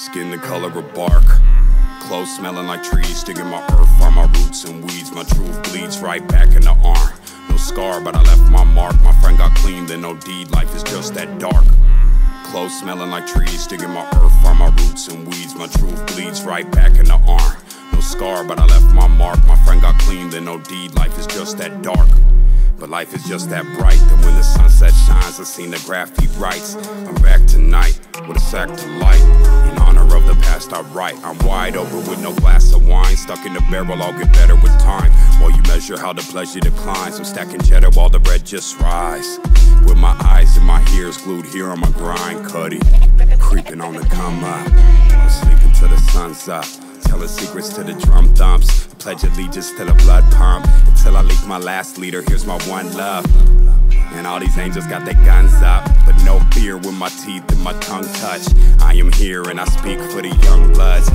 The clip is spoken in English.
Skin the color of bark, clothes smelling like trees, digging my earth from my roots and weeds. My truth bleeds right back in the arm. No scar, but I left my mark. My friend got clean, then no deed. Life is just that dark. Clothes smelling like trees, digging my earth from my roots and weeds. My truth bleeds right back in the arm. No scar, but I left my mark. My friend got clean, then no deed. Life is just that dark. But life is just that bright, that when the sunset shines, I seen the graffiti writes. I'm back tonight with a sack to light. In honor of the past I write. I'm wide open with no glass of wine. Stuck in the barrel, I'll get better with time. While you measure how the pleasure declines, I'm stacking cheddar while the red just rise. With my eyes and my ears glued here on my grind, Cuddy creeping on the come up. I'm sleeping till the sun's up, telling secrets to the drum thumps. I pledge allegiance to the blood pump until I leak my last leader. Here's my one love. And all these angels got their guns up, but no fear when my teeth and my tongue touch. I am here and I speak for the young bloods.